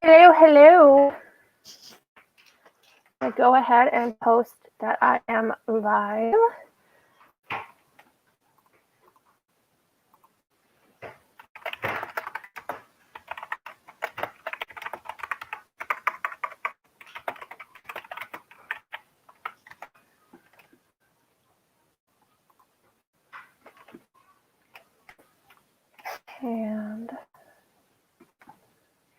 Hello, hello. I go ahead and post that I am live. And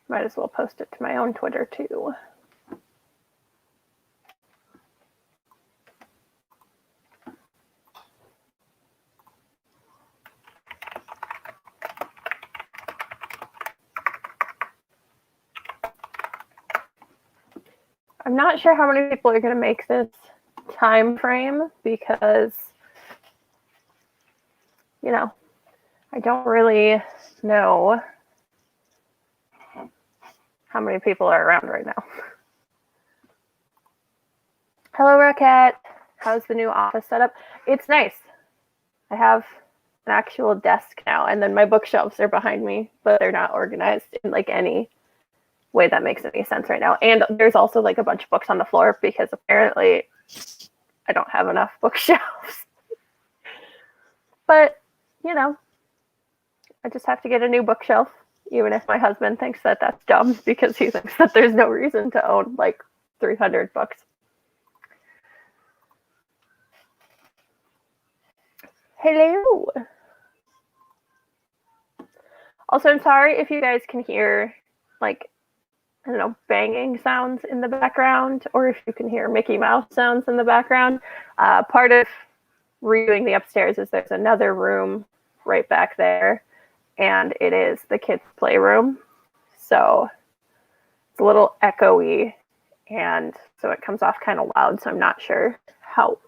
might as well post it to my own Twitter too. I'm not sure how many people are going to make this time frame because, you know, I don't really know how many people are around right now. Hello, Raquette. How's the new office setup? It's nice. I have an actual desk now, and then my bookshelves are behind me, but they're not organized in like any way that makes any sense right now. And there's also like a bunch of books on the floor because apparently I don't have enough bookshelves. But, you know, I just have to get a new bookshelf, even if my husband thinks that that's dumb because he thinks that there's no reason to own like 300 books. Hello. Also, I'm sorry if you guys can hear like, I don't know, banging sounds in the background, or if you can hear Mickey Mouse sounds in the background. Part of redoing the upstairs is there's another room right back there, and it is the kids' playroom. So it's a little echoey, and so it comes off kind of loud, so I'm not sure how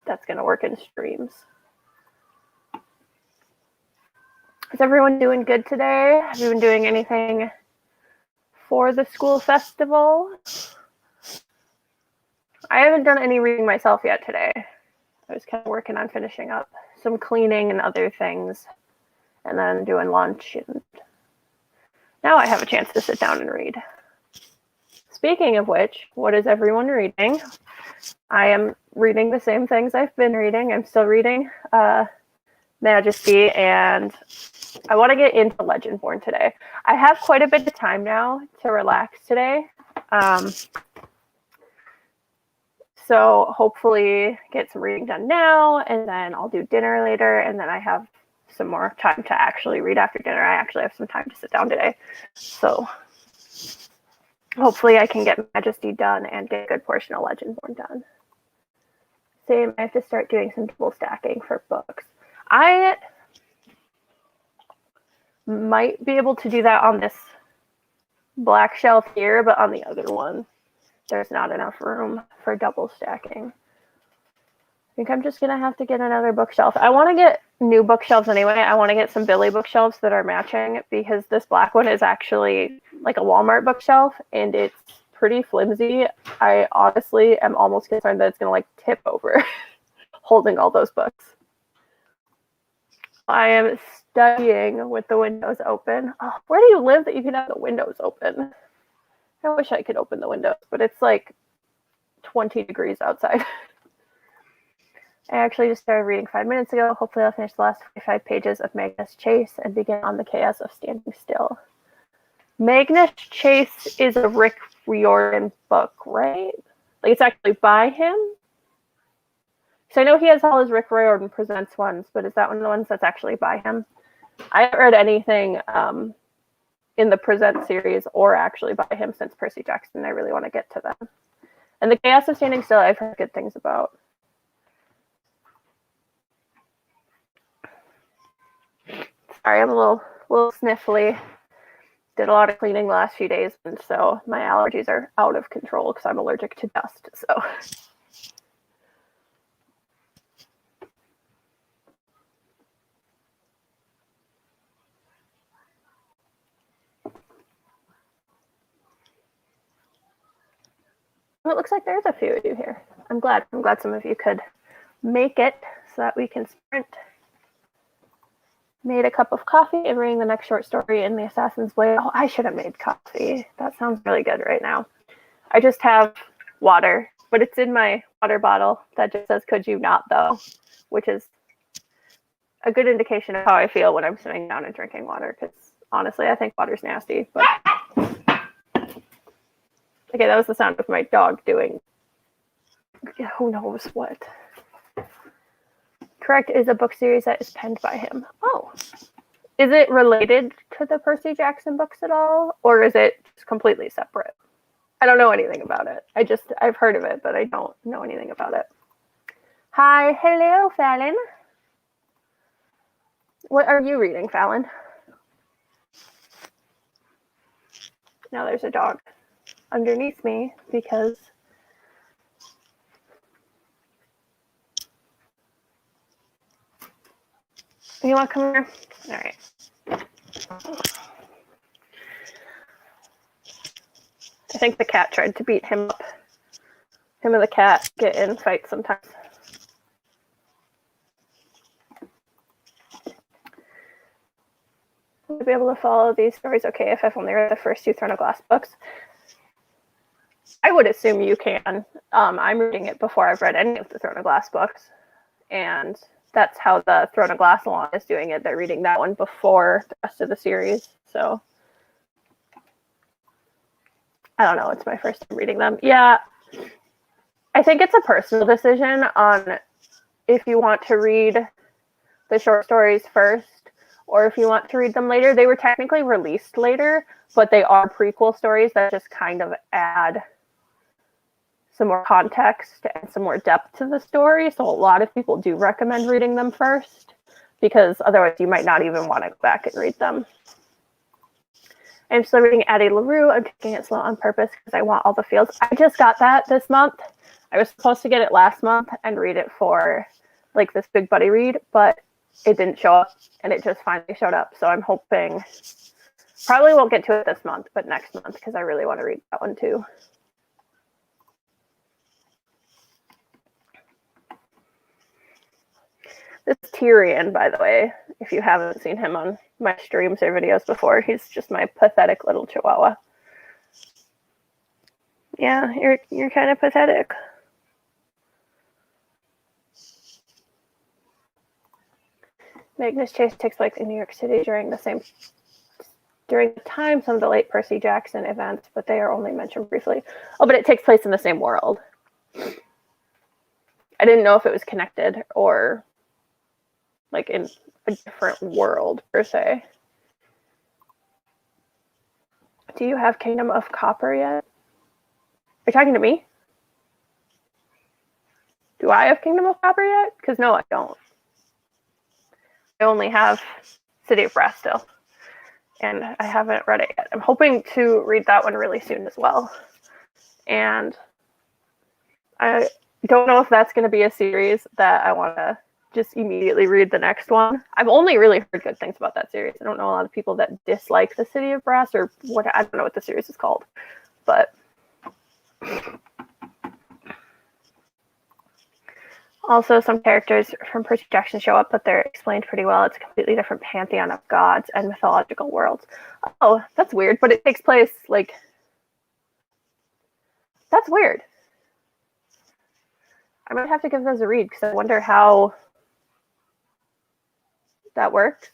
that's going to work in streams. Is everyone doing good today? Have you been doing anything for the school festival? I haven't done any reading myself yet today. I was kind of working on finishing up some cleaning and other things, and then doing lunch, and now I have a chance to sit down and read. Speaking of which, what is everyone reading? I am reading the same things I've been reading. I'm still reading Majesty, and I want to get into Legendborn today. I have quite a bit of time now to relax today. So hopefully get some reading done now, and then I'll do dinner later, and then I have some more time to actually read after dinner. I actually have some time to sit down today. So hopefully I can get Majesty done and get a good portion of Legendborn done. Same, I have to start doing some double stacking for books. I might be able to do that on this black shelf here, but on the other one, there's not enough room for double stacking. I think I'm just going to have to get another bookshelf. I want to get new bookshelves anyway. I want to get some Billy bookshelves that are matching because this black one is actually like a Walmart bookshelf and it's pretty flimsy. I honestly am almost concerned that it's going to like tip over holding all those books. I am studying with the windows open. Oh, where do you live that you can have the windows open? I wish I could open the windows, but it's like 20 degrees outside. I actually just started reading 5 minutes ago. Hopefully I'll finish the last 45 pages of Magnus Chase and begin on the chaos of standing still. Magnus Chase is a Rick Riordan book, right? Like it's actually by him? So I know he has all his Rick Riordan Presents ones, but is that one of the ones that's actually by him? I haven't read anything in the Present series or actually by him since Percy Jackson. I really want to get to them. And the Chaos of Standing Still, I've heard good things about. Sorry, I'm a little sniffly. Did a lot of cleaning the last few days, and so my allergies are out of control because I'm allergic to dust. So. Well, it looks like there's a few of you here. I'm glad some of you could make it so that we can sprint made a cup of coffee and reading the next short story in The Assassin's Blade. Oh, I should have made coffee. That sounds really good right now. I just have water, but it's in my water bottle that just says, could you not, though? Which is a good indication of how I feel when I'm sitting down and drinking water, because honestly, I think water's nasty. But okay, that was the sound of my dog doing who knows what. Correct, is a book series that is penned by him. Oh. Is it related to the Percy Jackson books at all? Or is it just completely separate? I don't know anything about it. I've heard of it, but I don't know anything about it. Hi, hello, Fallon. What are you reading, Fallon? Now there's a dog underneath me because you want to come here? All right. I think the cat tried to beat him up. Him and the cat get in fights sometimes. I'll be able to follow these stories okay if I've only read the first 2 Throne of Glass books. I would assume you can. I'm reading it before I've read any of the Throne of Glass books, and that's how the Throne of Glass Along is doing it. They're reading that one before the rest of the series, so I don't know. It's my first time reading them. Yeah, I think it's a personal decision on if you want to read the short stories first or if you want to read them later. They were technically released later, but they are prequel stories that just kind of add some more context and some more depth to the story. So a lot of people do recommend reading them first because otherwise you might not even want to go back and read them. I'm still reading Addie LaRue. I'm taking it slow on purpose because I want all the feels. I just got that this month. I was supposed to get it last month and read it for like this big buddy read, but it didn't show up and it just finally showed up. So I'm hoping, probably won't get to it this month, but next month because I really want to read that one too. This is Tyrion, by the way, if you haven't seen him on my streams or videos before, he's just my pathetic little chihuahua. Yeah, you're kind of pathetic. Magnus Chase takes place in New York City during the time some of the late Percy Jackson events, but they are only mentioned briefly. Oh, but it takes place in the same world. I didn't know if it was connected or like in a different world per se. Do you have Kingdom of Copper yet? Are you talking to me? Do I have Kingdom of Copper yet? Because no, I don't. I only have City of Brass still, and I haven't read it yet. I'm hoping to read that one really soon as well. And I don't know if that's going to be a series that I want to just immediately read the next one. I've only really heard good things about that series. I don't know a lot of people that dislike the City of Brass or what. I don't know what the series is called, but also some characters from Percy Jackson show up, but they're explained pretty well. It's a completely different pantheon of gods and mythological worlds. Oh, that's weird, but it takes place like, that's weird. I might have to give those a read because I wonder how that works.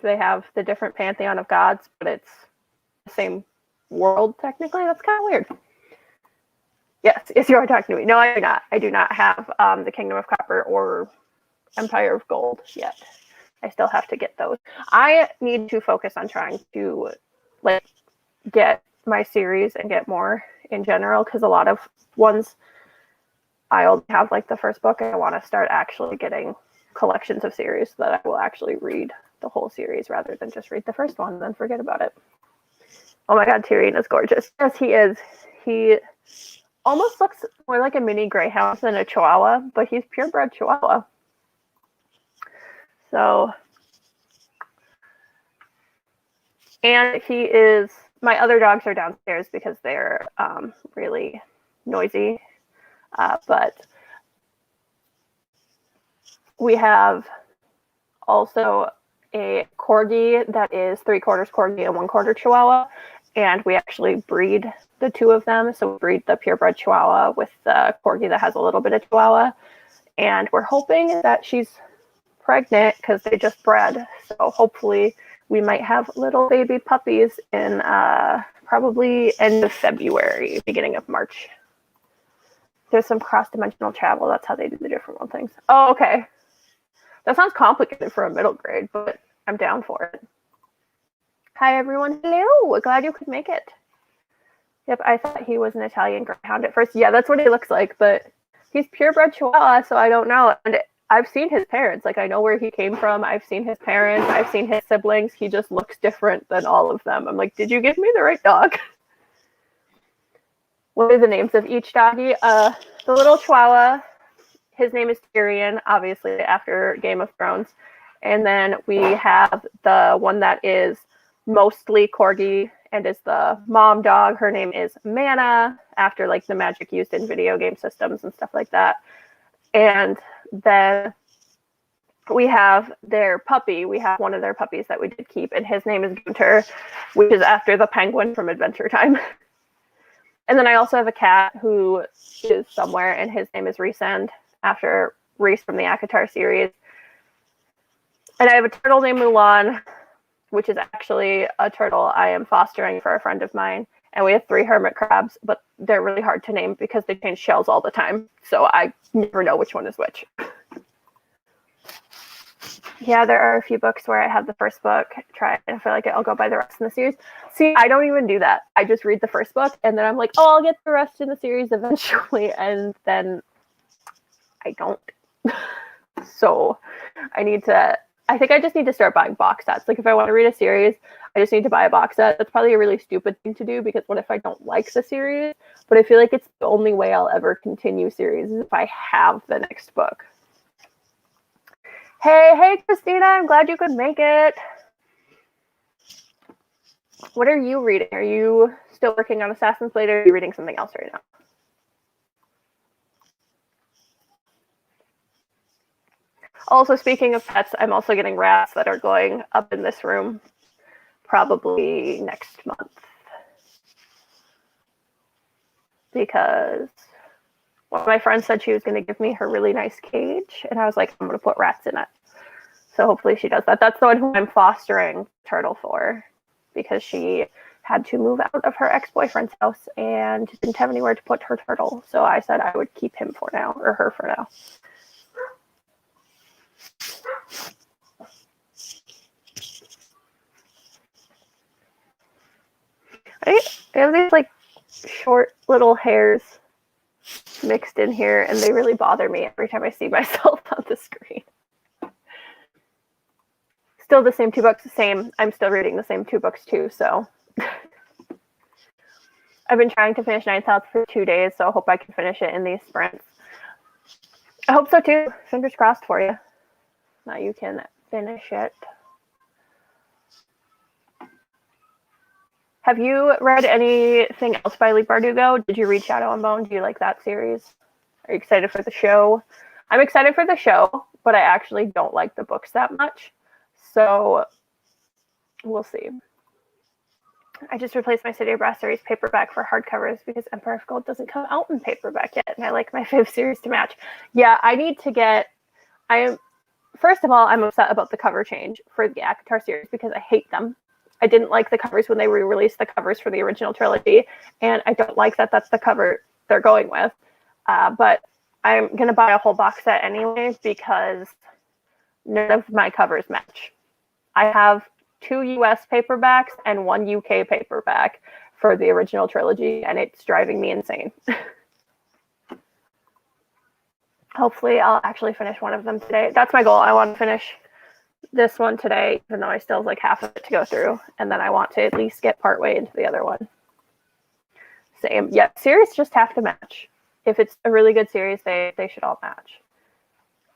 They have the different pantheon of gods, but it's the same world technically. That's kind of weird. Yes, you are talking to me. No, I do not. I do not have the Kingdom of Copper or Empire of Gold yet. I still have to get those. I need to focus on trying to like get my series and get more in general, because a lot of ones I only have like the first book, and I want to start actually getting collections of series so that I will actually read the whole series rather than just read the first one and then forget about it. Oh my god, Tyrion is gorgeous. Yes, he is. He almost looks more like a mini greyhound than a chihuahua, but he's purebred chihuahua. So, and he is, my other dogs are downstairs because they're really noisy, but we have also a corgi that is 3/4 corgi and 1/4 chihuahua. And we actually breed the two of them. So we breed the purebred chihuahua with the corgi that has a little bit of chihuahua. And we're hoping that she's pregnant because they just bred. So hopefully we might have little baby puppies in probably end of February, beginning of March. There's some cross-dimensional travel. That's how they do the different little things. Oh, okay. That sounds complicated for a middle grade, but I'm down for it. Hi, everyone. Hello. Glad you could make it. Yep, I thought he was an Italian greyhound at first. Yeah, that's what he looks like, but he's purebred Chihuahua, so I don't know. And I've seen his parents. Like, I know where he came from. I've seen his parents. I've seen his siblings. He just looks different than all of them. I'm like, did you give me the right dog? What are the names of each doggy? The little Chihuahua, his name is Tyrion, obviously, after Game of Thrones. And then we have the one that is mostly corgi and is the mom dog. Her name is Mana, after like the magic used in video game systems and stuff like that. And then we have their puppy. We have one of their puppies that we did keep, and his name is Gunter, which is after the penguin from Adventure Time. And then I also have a cat who is somewhere, and his name is Resend, after Reese from the Akatar series. And I have a turtle named Mulan, which is actually a turtle I am fostering for a friend of mine. And we have 3 hermit crabs, but they're really hard to name because they change shells all the time. So I never know which one is which. Yeah, there are a few books where I have the first book. Try it, and if I like it, I'll go buy the rest in the series. See, I don't even do that. I just read the first book, and then I'm like, oh, I'll get the rest in the series eventually. And then I don't. So I think I just need to start buying box sets. Like, if I want to read a series, I just need to buy a box set. That's probably a really stupid thing to do, because what if I don't like the series? But I feel like it's the only way I'll ever continue series is if I have the next book. Hey, Christina, I'm glad you could make it. What are you reading? Are you still working on Assassin's Blade, or are you reading something else right now? Also, speaking of pets, I'm also getting rats that are going up in this room probably next month. Because one of my friends said she was going to give me her really nice cage, and I was like, I'm going to put rats in it. So hopefully she does that. That's the one who I'm fostering Turtle for, because she had to move out of her ex-boyfriend's house and didn't have anywhere to put her turtle. So I said I would keep him for now, or her for now. I have these like short little hairs mixed in here, and they really bother me every time I see myself on the screen. Still the same 2 books, I'm still reading the same 2 books too, so. I've been trying to finish Ninth House for 2 days, so I hope I can finish it in these sprints. I hope so too. Fingers crossed for you. Now you can finish it. Have you read anything else by Leigh Bardugo? Did you read Shadow and Bone? Do you like that series? Are you excited for the show? I'm excited for the show, but I actually don't like the books that much. So we'll see. I just replaced my City of Brass series paperback for hardcovers because Empire of Gold doesn't come out in paperback yet, and I like my fave series to match. Yeah, I need to get... First of all, I'm upset about the cover change for the Akatar series because I hate them. I didn't like the covers when they re-released the covers for the original trilogy, and I don't like that that's the cover they're going with. But I'm going to buy a whole box set anyway because none of my covers match. I have 2 US paperbacks and 1 UK paperback for the original trilogy, and it's driving me insane. Hopefully I'll actually finish one of them today. That's my goal. I want to finish this one today, even though I still have like half of it to go through, and then I want to at least get partway into the other one. Same. Yeah, series just have to match. If it's a really good series, they should all match.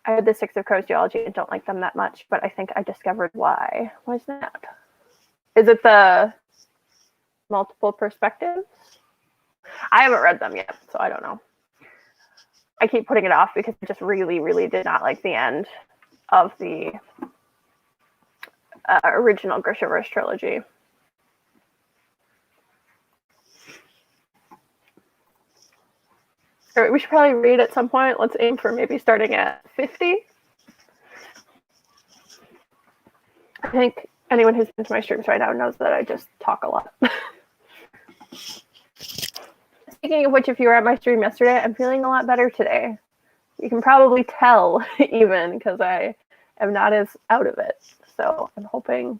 I had the 6 of Crows Geology and don't like them that much, but I think I discovered why. Why is that? Is it the multiple perspectives? I haven't read them yet, so I don't know. I keep putting it off because I just really, really did not like the end of the original Grishaverse trilogy. All right, we should probably read at some point. Let's aim for maybe starting at 50. I think anyone who's been to my streams right now knows that I just talk a lot. Speaking of which, if you were at my stream yesterday, I'm feeling a lot better today. You can probably tell even because I am not as out of it. So I'm hoping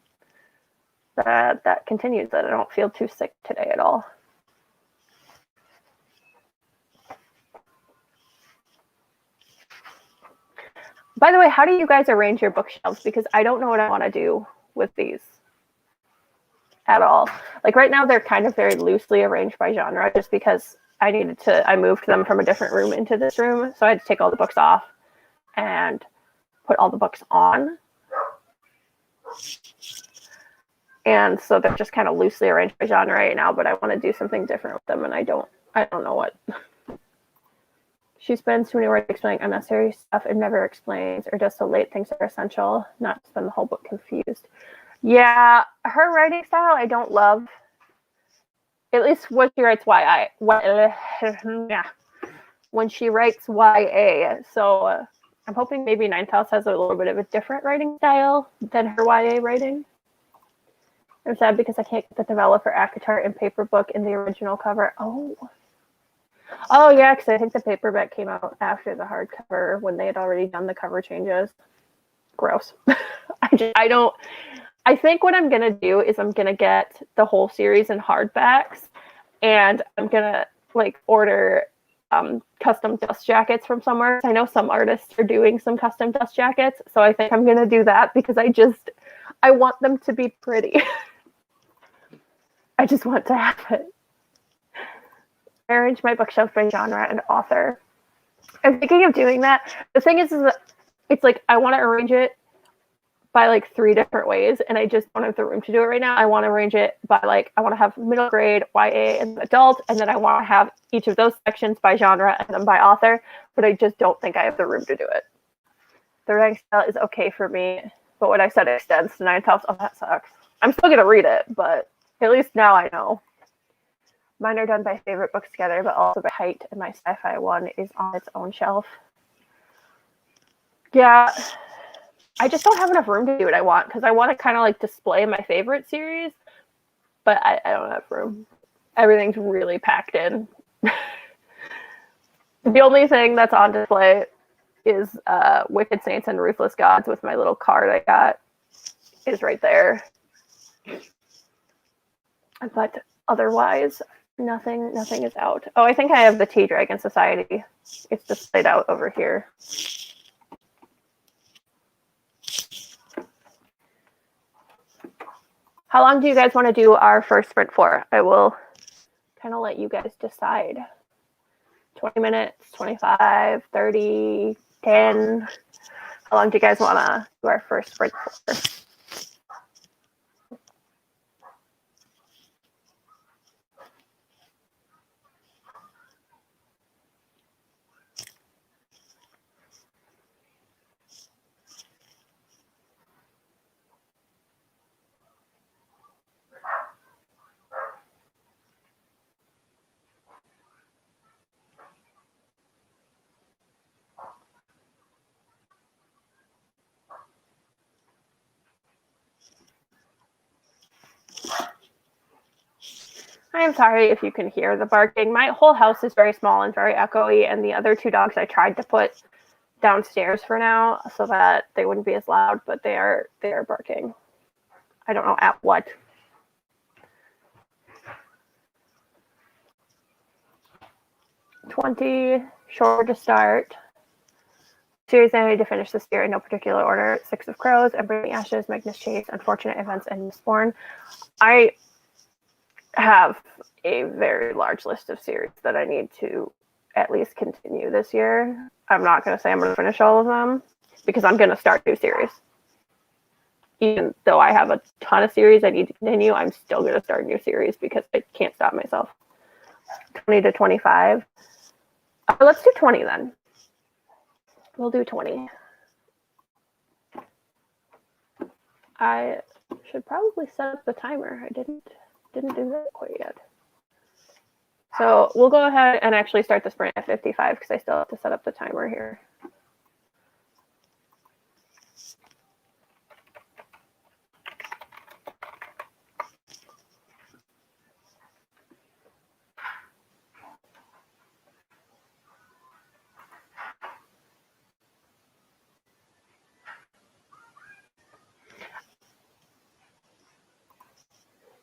that that continues, that I don't feel too sick today at all. By the way, how do you guys arrange your bookshelves? Because I don't know what I want to do with these at all. Like right now, they're kind of very loosely arranged by genre just because I moved them from a different room into this room. So I had to take all the books off and put all the books on. And so they're just kind of loosely arranged by genre right now, but I want to do something different with them and I don't know what. She spends too many words explaining unnecessary stuff and never explains, or does so late things that are essential, not to spend the whole book confused. Yeah, her writing style I don't love. At least when she writes when she writes YA. So I'm hoping maybe Ninth House has a little bit of a different writing style than her YA writing. I'm sad because I can't get the novella for ACOTAR in paper book in the original cover. Oh yeah, because I think the paperback came out after the hardcover when they had already done the cover changes. Gross. I think what I'm gonna do is I'm gonna get the whole series in hardbacks, and I'm gonna like order custom dust jackets from somewhere. I know some artists are doing some custom dust jackets, so I think I'm gonna do that because I want them to be pretty. I just want to have it. Arrange my bookshelf by genre and author. I'm thinking of doing that. The thing is that it's like I want to arrange it by like 3 different ways, and I just don't have the room to do it right now. I want to arrange it by like I want to have middle grade, YA, and adult, and then I want to have each of those sections by genre and then by author, but I just don't think I have the room to do it. The writing style is okay for me, but what I said extends to Ninth House. Oh, that sucks. I'm still going to read it, but at least now I know. Mine are done by favorite books together, but also by height, and my sci-fi one is on its own shelf. Yeah, I just don't have enough room to do what I want, because I want to kind of like display my favorite series, but I don't have room. Everything's really packed in. The only thing that's on display is Wicked Saints and Ruthless Gods with my little card I got is right there. But otherwise, nothing is out. Oh, I think I have the Tea Dragon Society. It's displayed out over here. How long do you guys want to do our first sprint for? I will kind of let you guys decide. 20 minutes, 25, 30, 10. How long do you guys want to do our first sprint for? I am sorry if you can hear the barking. My whole house is very small and very echoey, and the other 2 dogs I tried to put downstairs for now so that they wouldn't be as loud, but they are barking. I don't know at what. $20, sure to start. Series I need to finish this year in no particular order. 6 of Crows, Ember the Ashes, Magnus Chase, Unfortunate Events, and Mistborn. I have a very large list of series that I need to at least continue this year. I'm not going to say I'm going to finish all of them because I'm going to start new series. Even though I have a ton of series I need to continue, I'm still going to start a new series because I can't stop myself. 20 to 25. Let's do 20 then. We'll do 20. I should probably set up the timer. I didn't do that quite yet. So we'll go ahead and actually start the sprint at 55 because I still have to set up the timer here.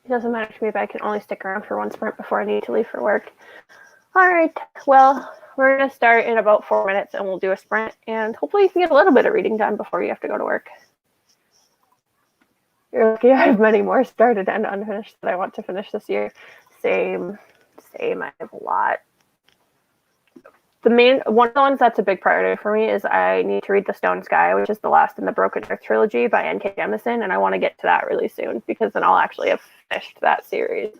It doesn't matter to me if I can only stick around for one sprint before I need to leave for work. All right, well, we're going to start in about 4 minutes and we'll do a sprint and hopefully you can get a little bit of reading done before you have to go to work. You're lucky I have many more started and unfinished that I want to finish this year. Same, I have a lot. One of the ones that's a big priority for me is I need to read The Stone Sky, which is the last in the Broken Earth trilogy by N.K. Jemisin, and I want to get to that really soon because then I'll actually have finished that series.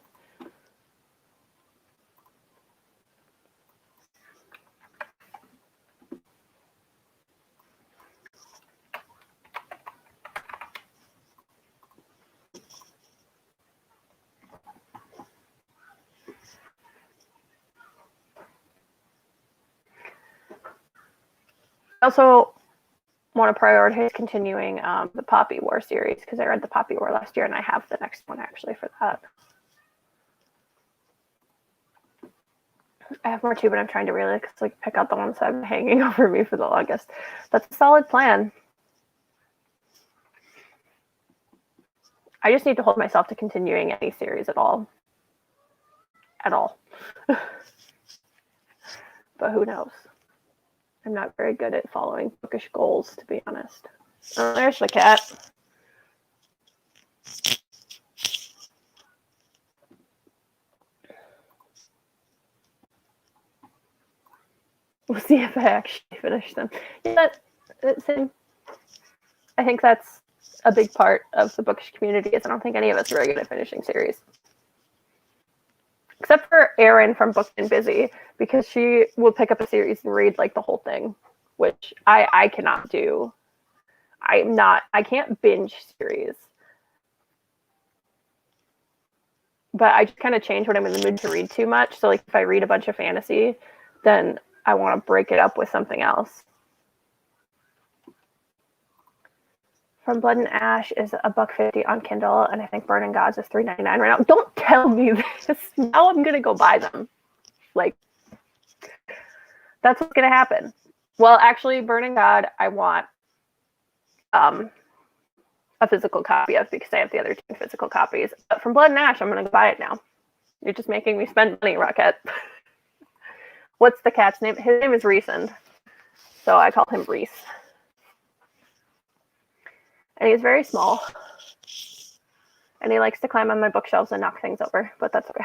I also want to prioritize continuing the Poppy War series because I read the Poppy War last year and I have the next one actually for that. I have more too, but I'm trying to really pick out the ones that have been hanging over me for the longest. That's a solid plan. I just need to hold myself to continuing any series at all. But who knows? I'm not very good at following bookish goals, to be honest. Oh, there's the cat. We'll see if I actually finish them. Yeah, I think that's a big part of the bookish community is I don't think any of us are very good at finishing series. Except for Erin from Booked and Busy, because she will pick up a series and read like the whole thing, which I cannot do. I can't binge series. But I just kind of change when I'm in the mood to read too much. So like if I read a bunch of fantasy, then I want to break it up with something else. From Blood and Ash is $1.50 on Kindle, and I think Burning Gods is $3.99 right now. Don't tell me this. Now I'm gonna go buy them. Like, that's what's gonna happen. Well, actually, Burning God, I want a physical copy of because I have the other 2 physical copies. But from Blood and Ash, I'm gonna go buy it now. You're just making me spend money, Rocket. What's the cat's name? His name is Reeson, so I call him Reese. And he's very small. And he likes to climb on my bookshelves and knock things over, but that's okay.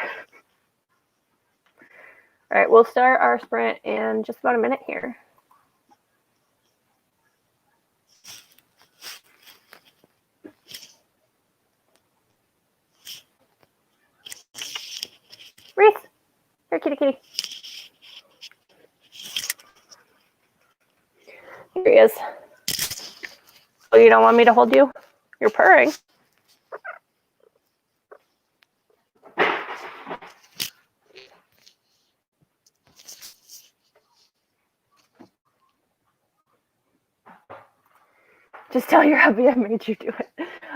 All right, we'll start our sprint in just about a minute here. Reese, here, kitty, kitty. Here he is. Oh, you don't want me to hold you? You're purring. Just tell your hubby I made you do it.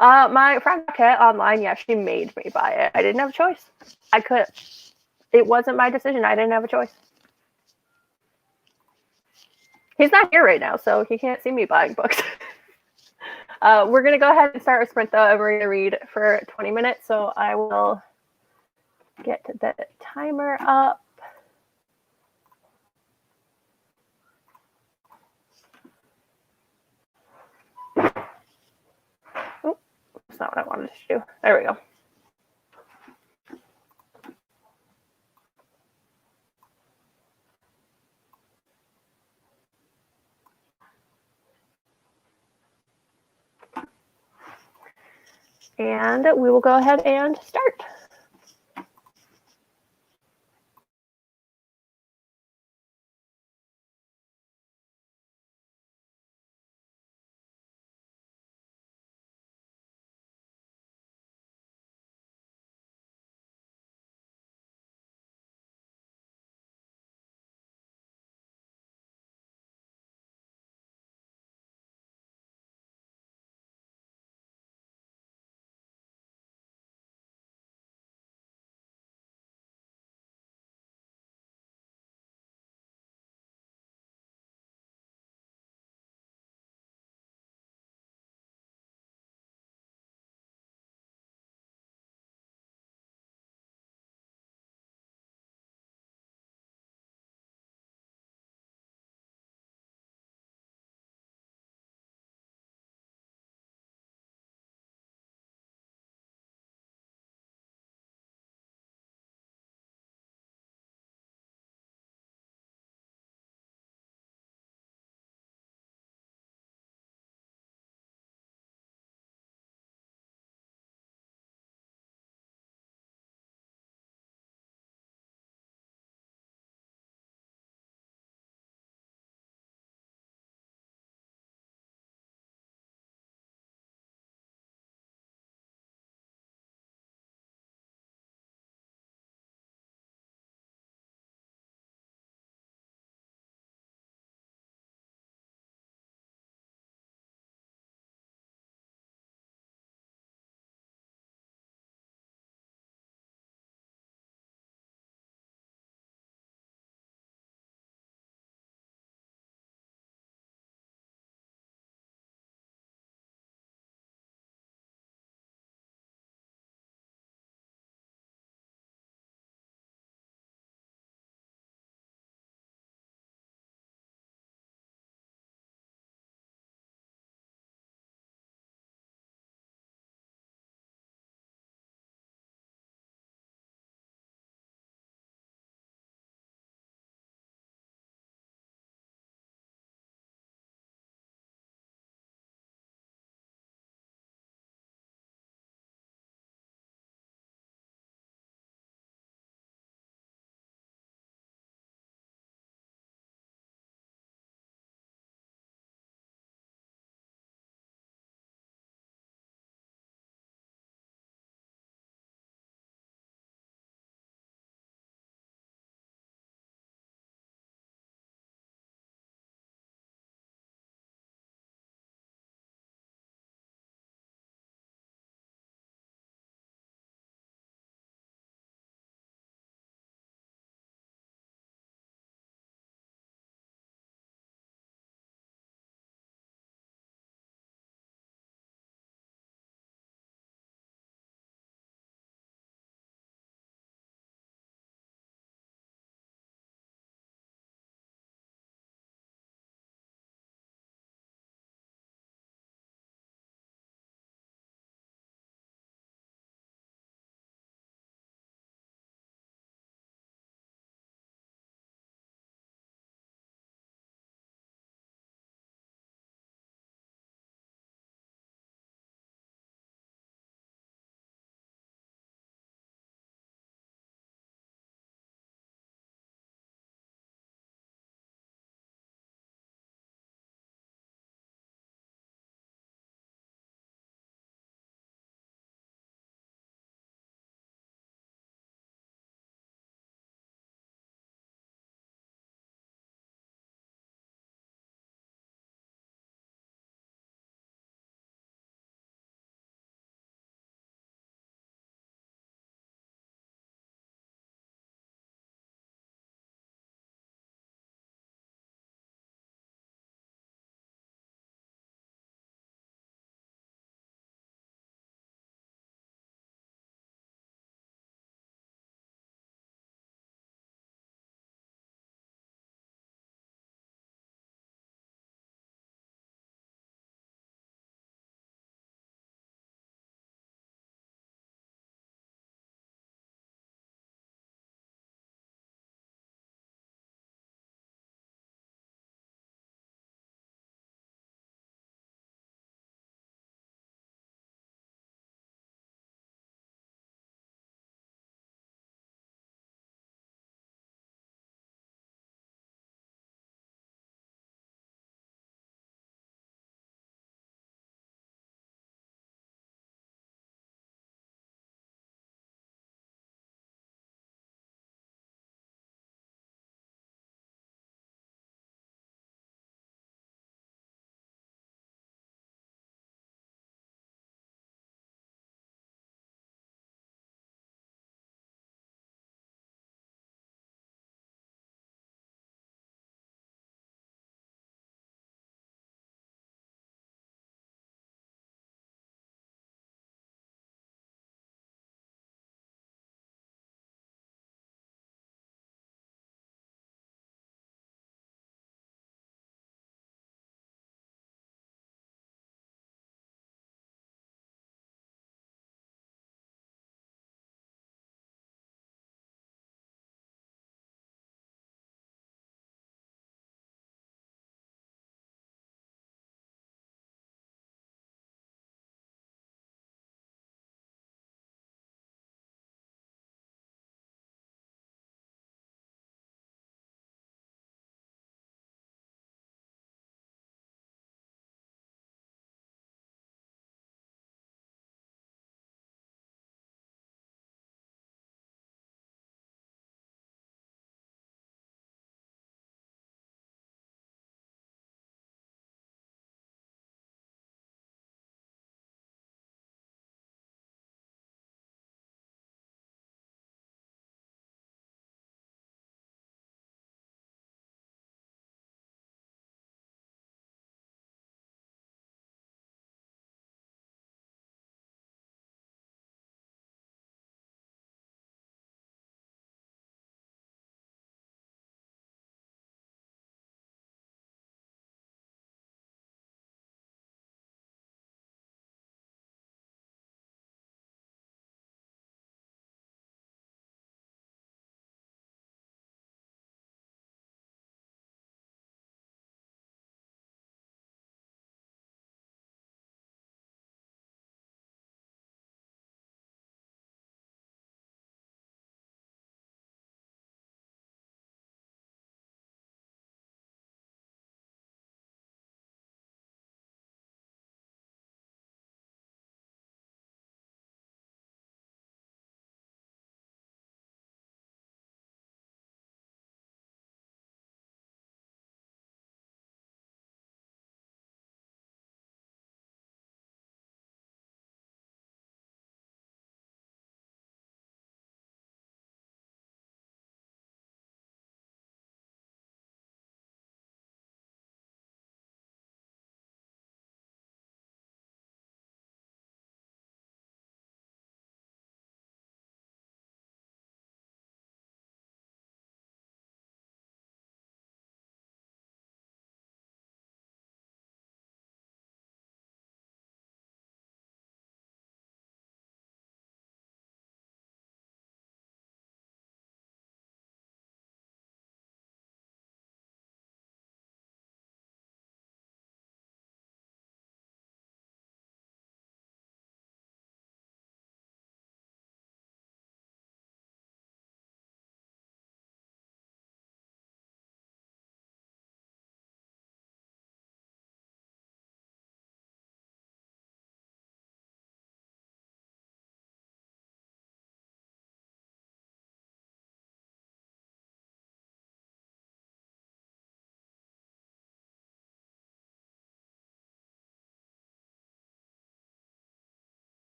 My friend Kat online, yeah, she made me buy it. I didn't have a choice. I could. It wasn't my decision. I didn't have a choice. He's not here right now, so he can't see me buying books. We're going to go ahead and start our sprint, though, and we're going to read for 20 minutes. So I will get the timer up. Oh, that's not what I wanted to do. There we go. And we will go ahead and start.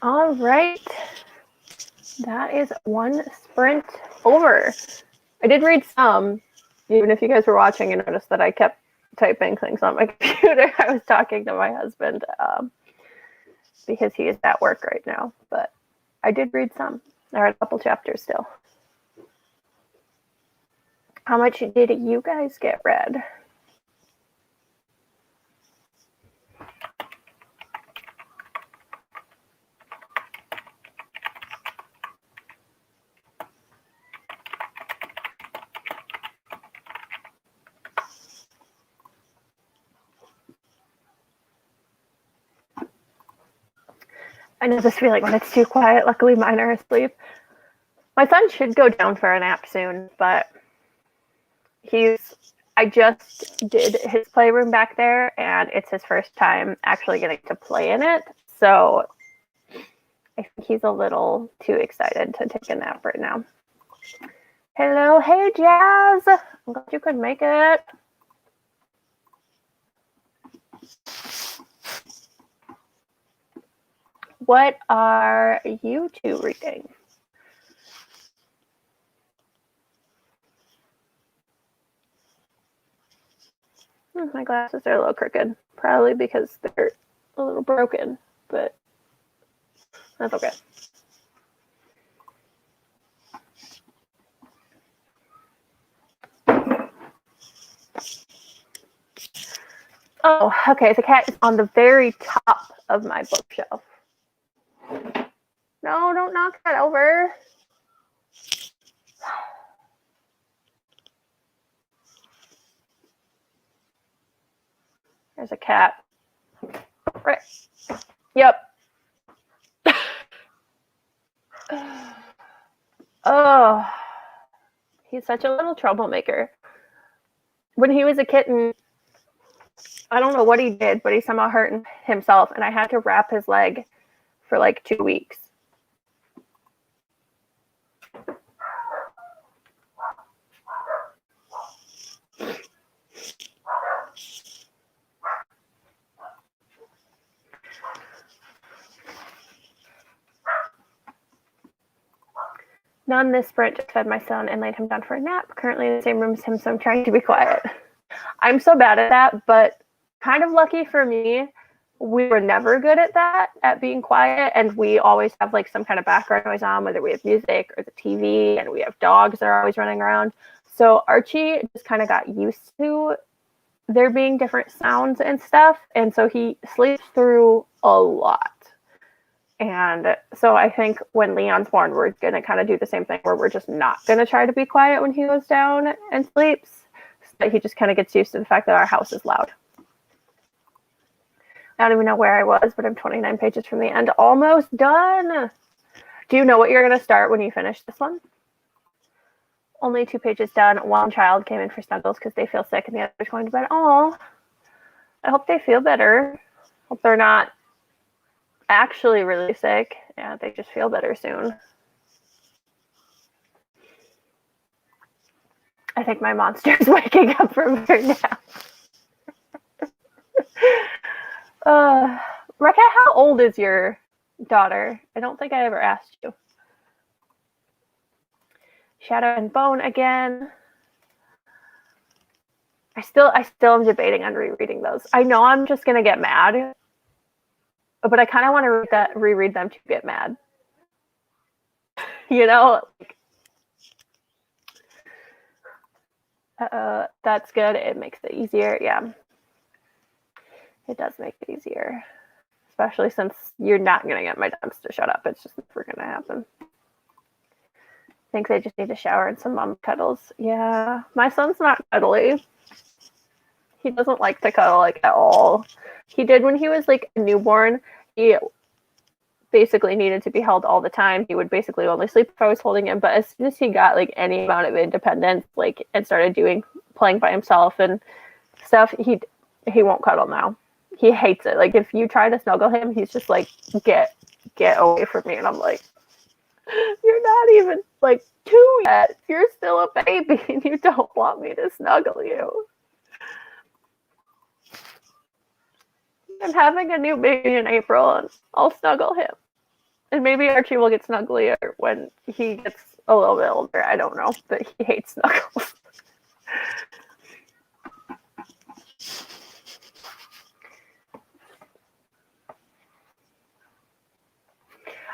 All right. That is one sprint over. I did read some, even if you guys were watching and noticed that I kept typing things on my computer. I was talking to my husband because he is at work right now, but I did read some. I read a couple chapters still. How much did you guys get read? I know this feeling when it's too quiet. Luckily, mine are asleep. My son should go down for a nap soon, but I just did his playroom back there, and it's his first time actually getting to play in it. So I think he's a little too excited to take a nap right now. Hello, hey Jazz. I'm glad you could make it. What are you two reading? My glasses are a little crooked, probably because they're a little broken, but that's okay. Oh, okay, the cat is on the very top of my bookshelf. No, don't knock that over. There's a cat. Right. Yep. Oh, he's such a little troublemaker. When he was a kitten, I don't know what he did, but he somehow hurt himself, and I had to wrap his leg for like 2 weeks. None this sprint. Just fed my son and laid him down for a nap. Currently in the same room as him, so I'm trying to be quiet. I'm so bad at that, but kind of lucky for me, we were never good at that, at being quiet, and we always have like some kind of background noise on, whether we have music or the TV, and we have dogs that are always running around. So Archie just kind of got used to there being different sounds and stuff, and so he sleeps through a lot. And so I think when Leon's born, we're going to kind of do the same thing where we're just not going to try to be quiet when he goes down and sleeps. So that he just kind of gets used to the fact that our house is loud. I don't even know where I was, but I'm 29 pages from the end. Almost done. Do you know what you're going to start when you finish this one? Only 2 pages done. One child came in for snuggles because they feel sick and the other's going to bed. Oh, I hope they feel better. Hope they're not actually really sick. Yeah, they just feel better soon. I think my monster's waking up from her nap. Rekha, how old is your daughter? I don't think I ever asked you. Shadow and Bone again. I still am debating on rereading those. I know I'm just gonna get mad, but I kind of want to reread them to get mad. You know, that's good. It makes it easier. Yeah, it does make it easier, especially since you're not gonna get my dogs to shut up. It's just never gonna happen. Think they just need a shower and some mom cuddles. Yeah, my son's not cuddly. He doesn't like to cuddle like at all. He did when he was like a newborn. He basically needed to be held all the time. He would basically only sleep if I was holding him. But as soon as he got like any amount of independence, like and started playing by himself and stuff, he won't cuddle now. He hates it. Like if you try to snuggle him, he's just like get away from me. And I'm like, you're not even like 2 yet. You're still a baby, and you don't want me to snuggle you. I'm having a new baby in April, and I'll snuggle him. And maybe Archie will get snugglier when he gets a little bit older. I don't know, but he hates snuggles.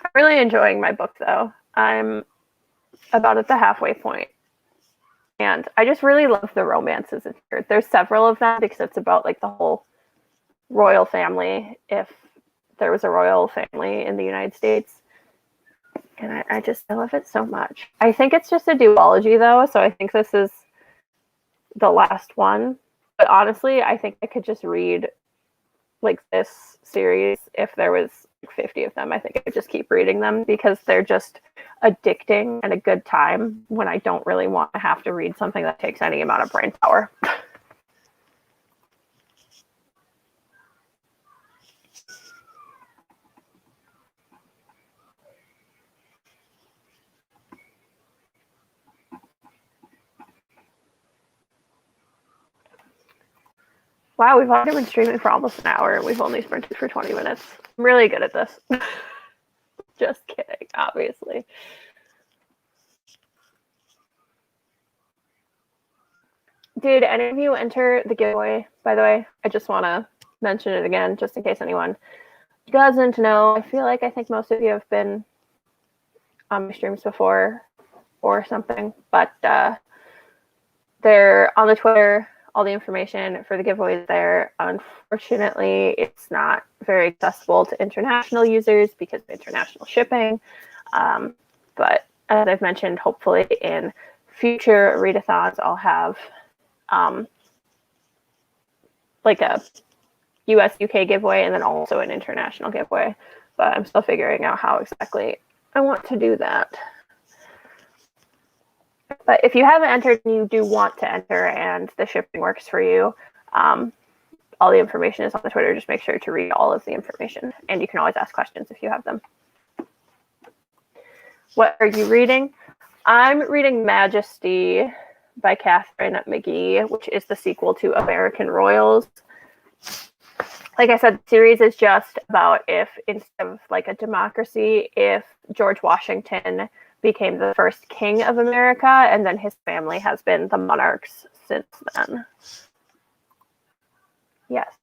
I'm really enjoying my book, though. I'm about at the halfway point. And I just really love the romances in here. There's several of them because it's about like the whole royal family, if there was a royal family in the United States. And I love it so much. I think it's just a duology, though, so I think this is the last one. But honestly, I think I could just read like this series if there was 50 of them. I think I could just keep reading them because they're just addicting and a good time when I don't really want to have to read something that takes any amount of brain power. Wow, we've already been streaming for almost an hour and we've only sprinted for 20 minutes. I'm really good at this. Just kidding, obviously. Did any of you enter the giveaway, by the way? I just want to mention it again, just in case anyone doesn't know. I think most of you have been on my streams before or something, but they're on the Twitter. All the information for the giveaway is there. Unfortunately, it's not very accessible to international users because of international shipping. But as I've mentioned, hopefully in future readathons, I'll have like a US UK giveaway and then also an international giveaway. But I'm still figuring out how exactly I want to do that. But if you haven't entered and you do want to enter and the shipping works for you, all the information is on the Twitter. Just make sure to read all of the information. And you can always ask questions if you have them. What are you reading? I'm reading Majesty by Catherine McGee, which is the sequel to American Royals. Like I said, the series is just about if instead of like a democracy, if George Washington became the first king of America, and then his family has been the monarchs since then. Yes.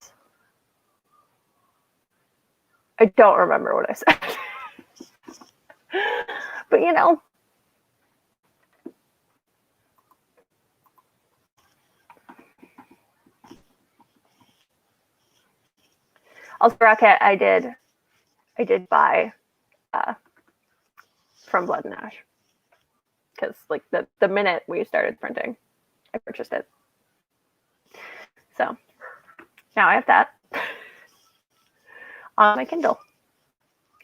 I don't remember what I said. But you know. Also, Rocket, I did buy from Blood and Ash. Because like the minute we started printing, I purchased it. So now I have that on my Kindle,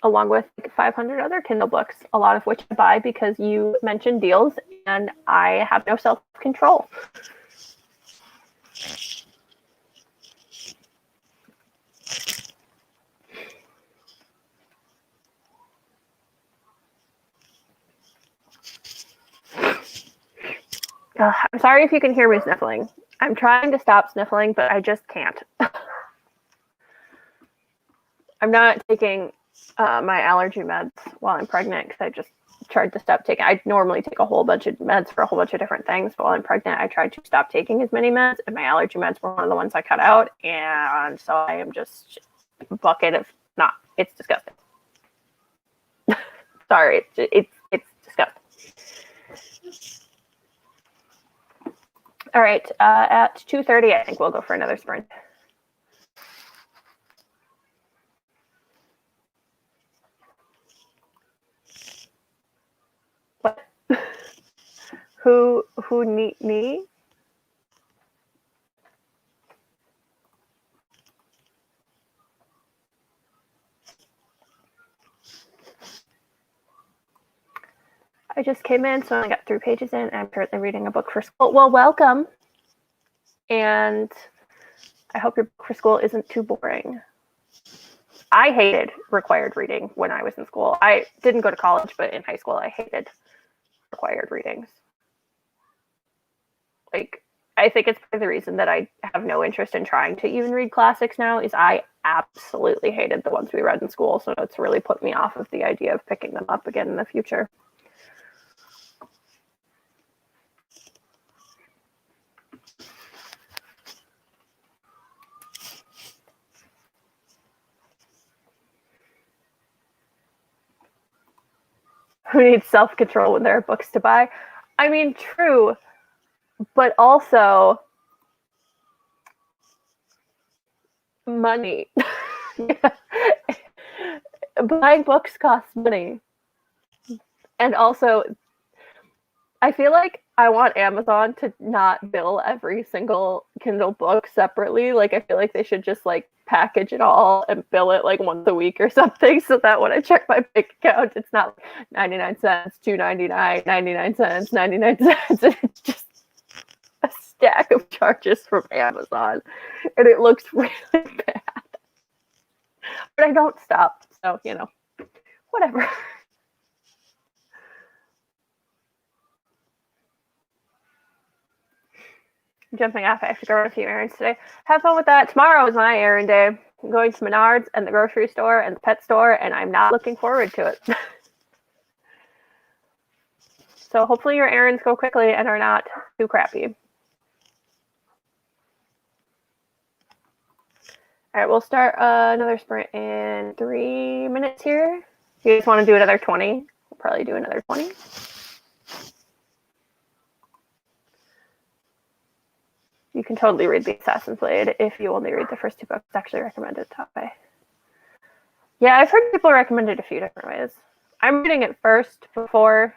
along with like 500 other Kindle books, a lot of which I buy because you mentioned deals and I have no self-control. I'm sorry if you can hear me sniffling. I'm trying to stop sniffling, but I just can't. I'm not taking my allergy meds while I'm pregnant because I just tried to stop taking. I normally take a whole bunch of meds for a whole bunch of different things, but while I'm pregnant, I tried to stop taking as many meds, and my allergy meds were one of the ones I cut out, and so I am just a bucket of not. It's disgusting. Sorry, it's disgusting. All right, at 2:30, I think we'll go for another sprint. What? Who need me? I just came in, so I only got 3 pages in. I'm currently reading a book for school. Well, welcome. And I hope your book for school isn't too boring. I hated required reading when I was in school. I didn't go to college, but in high school, I hated required readings. Like, I think it's part of the reason that I have no interest in trying to even read classics now is I absolutely hated the ones we read in school. So it's really put me off of the idea of picking them up again in the future. Who needs self-control when there are books to buy? I mean, true, but also money. Buying books costs money. And also, I feel like I want Amazon to not bill every single Kindle book separately. Like, I feel like they should just like package it all and bill it like once a week or something, so that when I check my bank account, it's not 99 cents, $2.99, 99 cents, 99 cents. It's just a stack of charges from Amazon, and it looks really bad. But I don't stop, so you know, whatever. Jumping off, I have to go run a few errands today. Have fun with that. Tomorrow is my errand day. I'm going to Menards and the grocery store and the pet store, and I'm not looking forward to it. So hopefully your errands go quickly and are not too crappy. All right, we'll start another sprint in 3 minutes here. If you just want to do another 20, we'll probably do another 20. You can totally read The Assassin's Blade if you only read the first 2 books. It's actually recommended that way. Yeah, I've heard people recommend it a few different ways. I'm reading it first before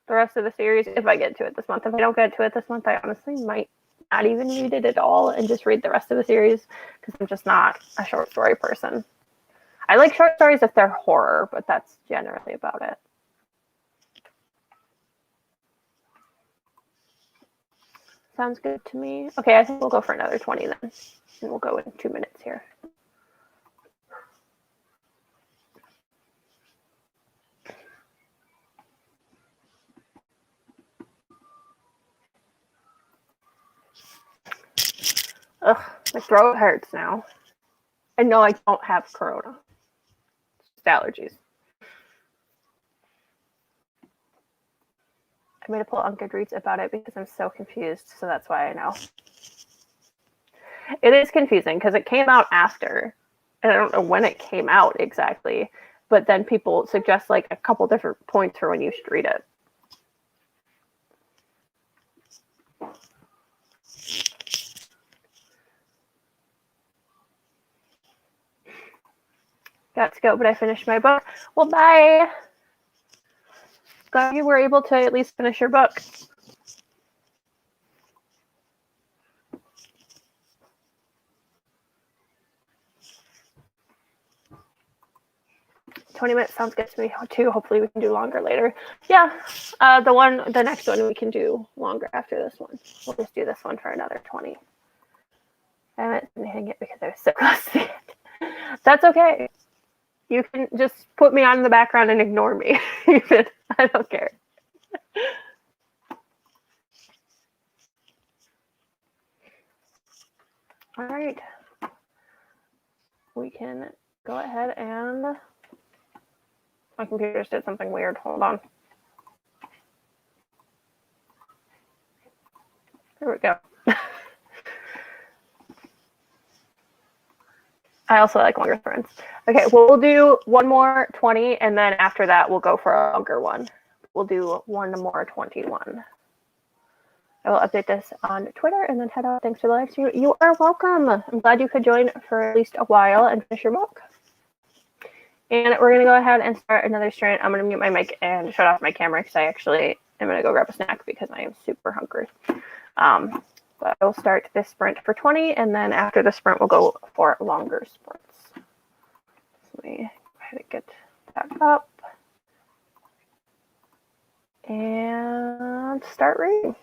the rest of the series if I get to it this month. If I don't get to it this month, I honestly might not even read it at all and just read the rest of the series because I'm just not a short story person. I like short stories if they're horror, but that's generally about it. Sounds good to me. Okay, I think we'll go for another 20 then. And we'll go in 2 minutes here. Ugh, my throat hurts now. I know I don't have corona. It's just allergies. I made a poll on Goodreads about it because I'm so confused, so that's why I know. It is confusing because it came out after, and I don't know when it came out exactly, but then people suggest like a couple different points for when you should read it. Got to go, but I finished my book. Well, bye. Glad you were able to at least finish your book. $20 minutes sounds good to me too. Hopefully we can do longer later. Yeah, the next one we can do longer after this one. We'll just do this one for another 20. I haven't been hitting it because I was so close to it. That's okay. You can just put me on in the background and ignore me. I don't care. All right. We can go ahead and... My computer just did something weird. Hold on. There we go. I also like longer sprints. Okay, well, we'll do one more 20, and then after that, we'll go for a longer one. We'll do one more 21. I will update this on Twitter and then head out. Thanks for the live stream. You are welcome. I'm glad you could join for at least a while and finish your book. And we're going to go ahead and start another sprint. I'm going to mute my mic and shut off my camera because I actually am going to go grab a snack because I am super hungry. But I will start this sprint for 20, and then after the sprint, we'll go for longer sprints. Let me go ahead and get that up and start reading.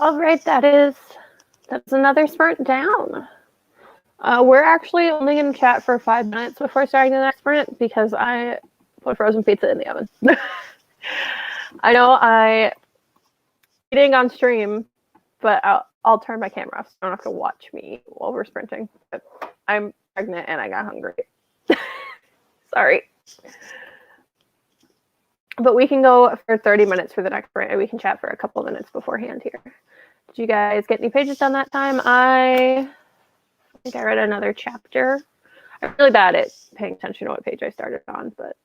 All right, that's another sprint down. We're actually only going to chat for 5 minutes before starting the next sprint because I put frozen pizza in the oven. I know I eating on stream, but I'll turn my camera off so you don't have to watch me while we're sprinting. But I'm pregnant and I got hungry. Sorry. But we can go for 30 minutes for the next sprint and we can chat for a couple minutes beforehand here. Did you guys get any pages done that time? I think I read another chapter. I'm really bad at paying attention to what page I started on, but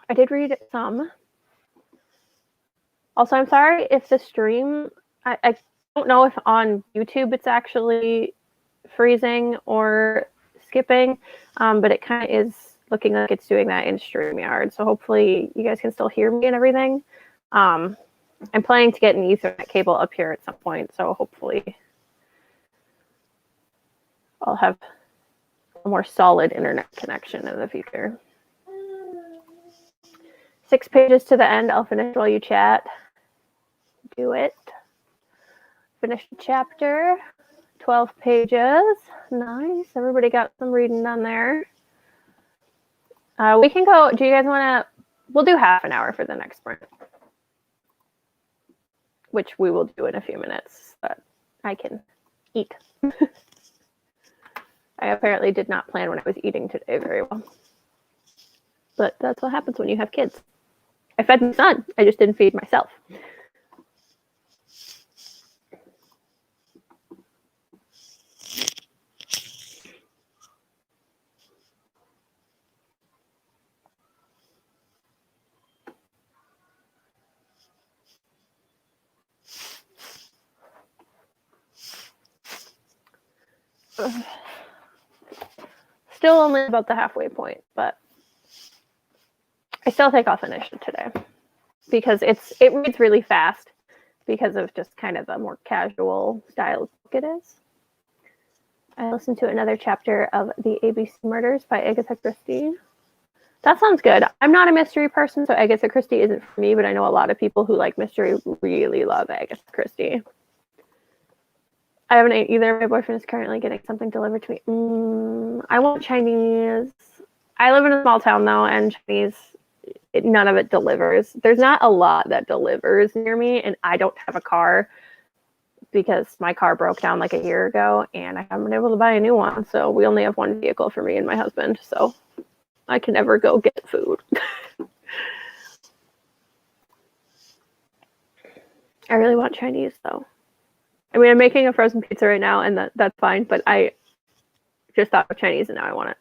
I did read some. Also, I'm sorry if the stream, I don't know if on YouTube it's actually freezing or skipping, but it kind of is looking like it's doing that in StreamYard. So hopefully you guys can still hear me and everything. I'm planning to get an Ethernet cable up here at some point, so hopefully I'll have a more solid internet connection in the future. 6 pages to the end. I'll finish while you chat. Do it. Finish the chapter. 12 pages. Nice. Everybody got some reading done there. We can go. Do you guys want to? We'll do half an hour for the next sprint, which we will do in a few minutes, but I can eat. I apparently did not plan when I was eating today very well. But that's what happens when you have kids. I fed my son. I just didn't feed myself. Still only about the halfway point, but I still think I'll finish it today because it reads really fast because of just kind of the more casual style book it is. I listened to another chapter of The ABC Murders by Agatha Christie. That sounds good. I'm not a mystery person, so Agatha Christie isn't for me, but I know a lot of people who like mystery really love Agatha Christie. I haven't ate either. My boyfriend is currently getting something delivered to me. I want Chinese. I live in a small town, though, and Chinese, none of it delivers. There's not a lot that delivers near me, and I don't have a car because my car broke down like a year ago, and I haven't been able to buy a new one, so we only have one vehicle for me and my husband, so I can never go get food. I really want Chinese, though. I mean, I'm making a frozen pizza right now, and that's fine, but I just thought of Chinese, and now I want it.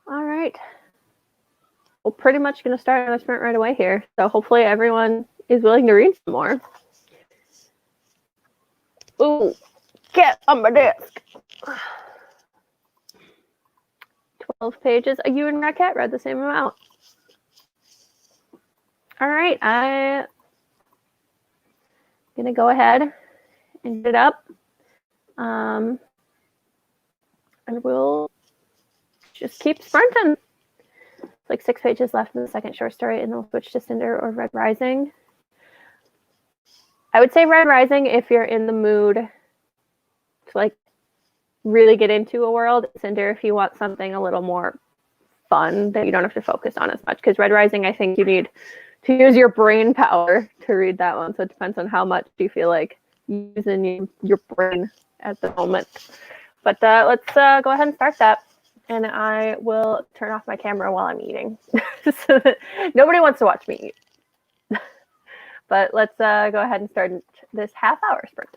All right. We're pretty much going to start on the sprint right away here, so hopefully everyone is willing to read some more. Ooh, get on my desk. 12 pages. You and Raquette read the same amount. All right, I'm going to go ahead and get it up. And we'll just keep sprinting. It's like 6 pages left in the second short story, and then we'll switch to Cinder or Red Rising. I would say Red Rising if you're in the mood to like really get into a world. Cinder if you want something a little more fun that you don't have to focus on as much. Because Red Rising, I think you need to use your brain power to read that one. So it depends on how much you feel like using your brain at the moment. But let's go ahead and start that. And I will turn off my camera while I'm eating. So that nobody wants to watch me eat. But let's go ahead and start this half-hour sprint.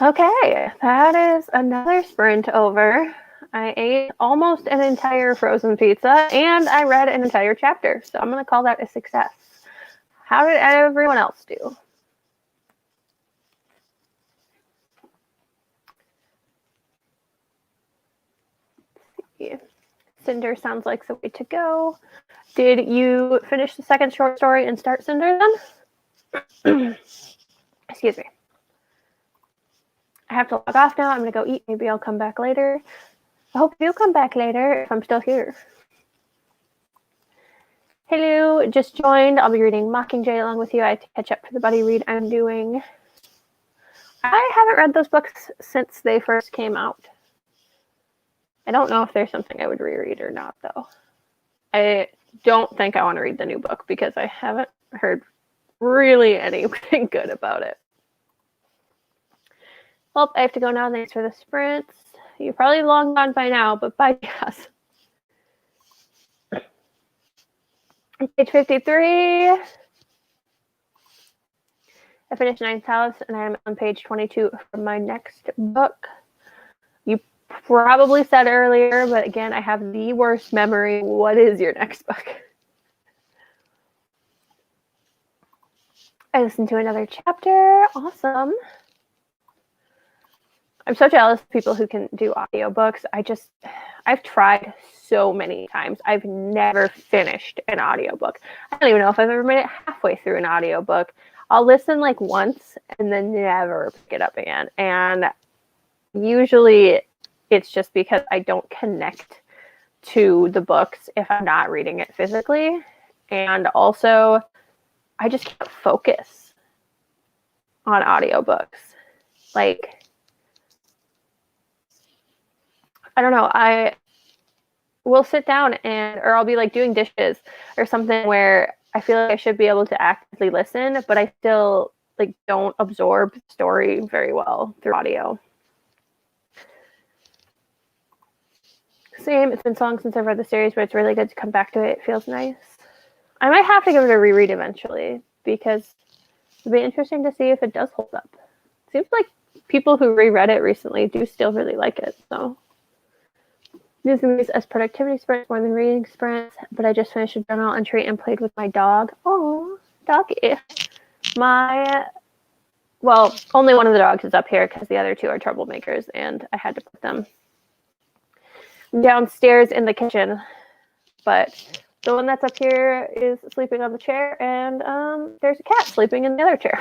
Okay, that is another sprint over. I ate almost an entire frozen pizza and I read an entire chapter, so I'm going to call that a success. How did everyone else do? Cinder sounds like the way to go. Did you finish the second short story and start Cinder then? Excuse me. I have to log off now. I'm going to go eat. Maybe I'll come back later. I hope you'll come back later if I'm still here. Hello, just joined. I'll be reading Mockingjay along with you. I have to catch up for the buddy read I'm doing. I haven't read those books since they first came out. I don't know if there's something I would reread or not, though. I don't think I want to read the new book because I haven't heard really anything good about it. Well, I have to go now. Thanks for the sprints. You're probably long gone by now, but bye, yes. Page 53. I finished Ninth House, and I'm on page 22 for my next book. You probably said earlier, but again, I have the worst memory. What is your next book? I listened to another chapter. Awesome. I'm so jealous of people who can do audiobooks. I've tried so many times. I've never finished an audiobook. I don't even know if I've ever made it halfway through an audiobook. I'll listen like once and then never pick it up again. And usually it's just because I don't connect to the books if I'm not reading it physically. And also, I just can't focus on audiobooks. Like, I don't know, I will sit down or I'll be like doing dishes or something where I feel like I should be able to actively listen, but I still like don't absorb the story very well through audio. Same, it's been so long since I've read the series, but it's really good to come back to it. It feels nice. I might have to give it a reread eventually because it'll be interesting to see if it does hold up. Seems like people who reread it recently do still really like it, so. Using these as productivity sprints more than reading sprints, but I just finished a journal entry and played with my dog. Oh, doggy. Well, only one of the dogs is up here because the other two are troublemakers, and I had to put them downstairs in the kitchen. But the one that's up here is sleeping on the chair, and there's a cat sleeping in the other chair.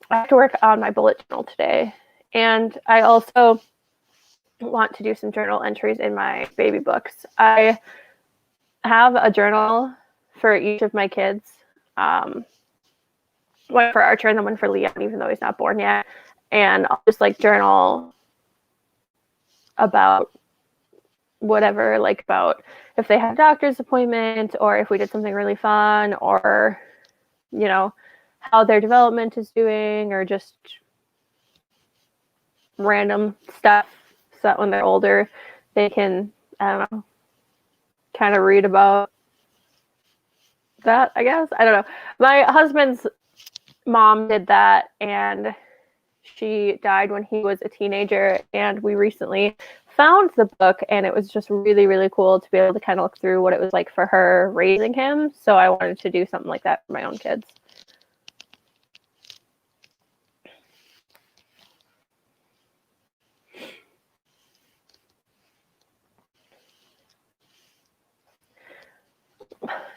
I have to work on my bullet journal today, and I also want to do some journal entries in my baby books. I have a journal for each of my kids. One for Archer and then one for Leon, even though he's not born yet. And I'll just like journal about whatever, like about if they had a doctor's appointment or if we did something really fun or, you know, how their development is doing or just random stuff. So that when they're older, they can, I don't know, kind of read about that, I guess. I don't know. My husband's mom did that, and she died when he was a teenager, and we recently found the book, and it was just really, really cool to be able to kind of look through what it was like for her raising him. So I wanted to do something like that for my own kids.